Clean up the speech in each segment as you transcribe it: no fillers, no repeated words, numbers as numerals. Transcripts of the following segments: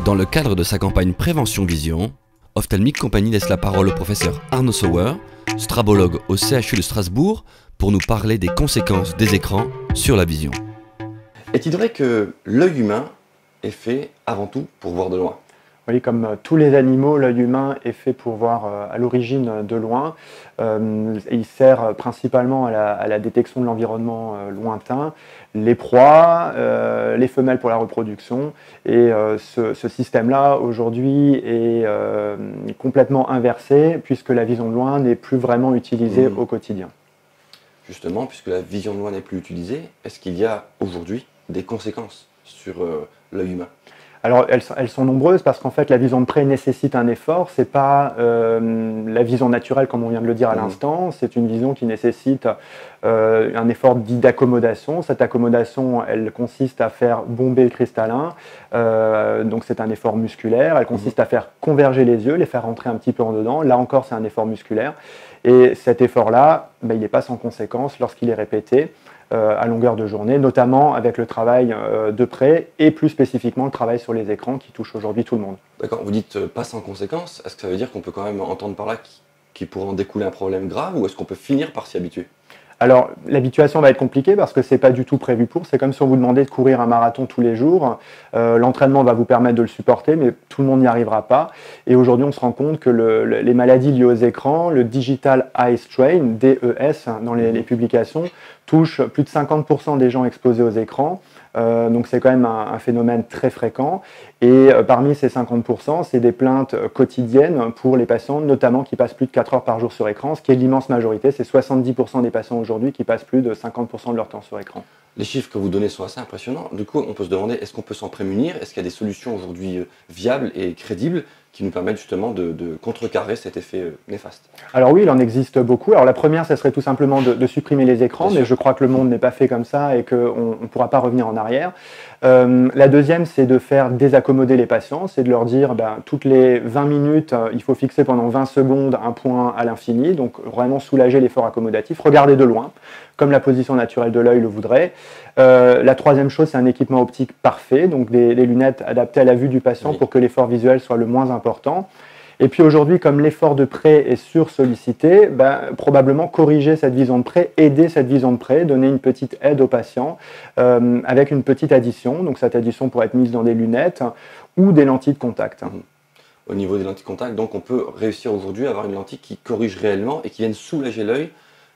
Dans le cadre de sa campagne Prévention Vision, Ophthalmic Company laisse la parole au professeur Arnaud Sauer, strabologue au CHU de Strasbourg, pour nous parler des conséquences des écrans sur la vision. Est-il vrai que l'œil humain est fait avant tout pour voir de loin? Oui, comme tous les animaux, l'œil humain est fait pour voir à l'origine de loin. Il sert principalement à la détection de l'environnement lointain, les proies, les femelles pour la reproduction. Et ce système-là, aujourd'hui, est complètement inversé, puisque la vision de loin n'est plus vraiment utilisée au quotidien. Justement, puisque la vision de loin n'est plus utilisée, est-ce qu'il y a aujourd'hui des conséquences sur l'œil humain? Alors, elles sont nombreuses parce qu'en fait, la vision de près nécessite un effort. C'est pas la vision naturelle, comme on vient de le dire à l'instant. C'est une vision qui nécessite un effort dit d'accommodation. Cette accommodation, elle consiste à faire bomber le cristallin. Donc, c'est un effort musculaire. Elle consiste à faire converger les yeux, les faire rentrer un petit peu en dedans. Là encore, c'est un effort musculaire. Et cet effort-là, il n'est pas sans conséquence lorsqu'il est répété à longueur de journée, notamment avec le travail de près et plus spécifiquement le travail sur les écrans qui touche aujourd'hui tout le monde. D'accord, vous dites pas sans conséquence, est-ce que ça veut dire qu'on peut quand même entendre par là qu'il pourrait en découler un problème grave, ou est-ce qu'on peut finir par s'y habituer? Alors, l'habituation va être compliquée parce que ce n'est pas du tout prévu pour. C'est comme si on vous demandait de courir un marathon tous les jours. L'entraînement va vous permettre de le supporter, mais tout le monde n'y arrivera pas. Et aujourd'hui, on se rend compte que les maladies liées aux écrans, le Digital Eye Strain, DES, dans les publications, touche plus de 50% des gens exposés aux écrans. Donc c'est quand même un phénomène très fréquent. Et parmi ces 50%, c'est des plaintes quotidiennes pour les patients, notamment qui passent plus de 4 heures par jour sur écran, ce qui est l'immense majorité. C'est 70% des patients aujourd'hui qui passent plus de 50% de leur temps sur écran. Les chiffres que vous donnez sont assez impressionnants. Du coup, on peut se demander, est-ce qu'on peut s'en prémunir? Est-ce qu'il y a des solutions aujourd'hui viables et crédibles qui nous permettent justement de contrecarrer cet effet néfaste? Alors oui, il en existe beaucoup. Alors la première, ce serait tout simplement de supprimer les écrans, mais je crois que le monde n'est pas fait comme ça et qu'on ne pourra pas revenir en arrière. La deuxième, c'est de faire désaccommoder les patients, c'est de leur dire toutes les 20 minutes, il faut fixer pendant 20 secondes un point à l'infini, donc vraiment soulager l'effort accommodatif, regarder de loin, comme la position naturelle de l'œil le voudrait. La troisième chose, c'est un équipement optique parfait, donc des lunettes adaptées à la vue du patient pour que l'effort visuel soit le moins important. Et puis aujourd'hui, comme l'effort de près est sursollicité, probablement corriger cette vision de près, aider cette vision de près, donner une petite aide au patient avec une petite addition. Donc cette addition pourrait être mise dans des lunettes ou des lentilles de contact. Au niveau des lentilles de contact, donc on peut réussir aujourd'hui à avoir une lentille qui corrige réellement et qui vienne soulager l'œil.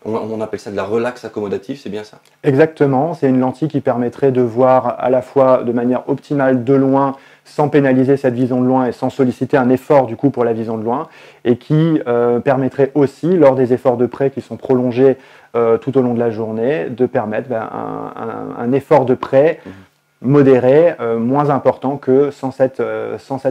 On appelle ça de la relaxe accommodative, c'est bien ça? Exactement, c'est une lentille qui permettrait de voir à la fois de manière optimale de loin, sans pénaliser cette vision de loin et sans solliciter un effort du coup pour la vision de loin, et qui permettrait aussi, lors des efforts de près qui sont prolongés tout au long de la journée, de permettre un effort de près modéré, moins important que sans cette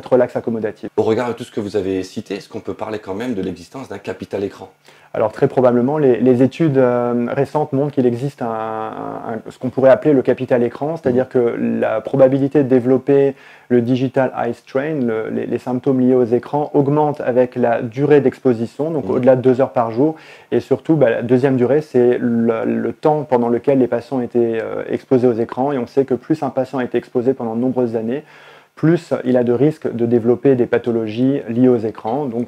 relaxe accommodative. Au regard de tout ce que vous avez cité, est-ce qu'on peut parler quand même de l'existence d'un capital écran? Alors très probablement, les études récentes montrent qu'il existe ce qu'on pourrait appeler le capital écran, c'est-à-dire que la probabilité de développer le Digital Eye Strain, les symptômes liés aux écrans, augmente avec la durée d'exposition, donc au-delà de 2 heures par jour. Et surtout, la deuxième durée, c'est le temps pendant lequel les patients étaient exposés aux écrans. Et on sait que plus un patient a été exposé pendant de nombreuses années, plus il a de risques de développer des pathologies liées aux écrans, donc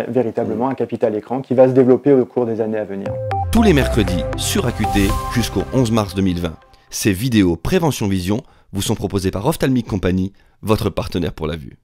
véritablement un capital écran qui va se développer au cours des années à venir. Tous les mercredis sur AQT jusqu'au 11 mars 2020. Ces vidéos Prévention Vision vous sont proposées par Ophthalmic Company, votre partenaire pour la vue.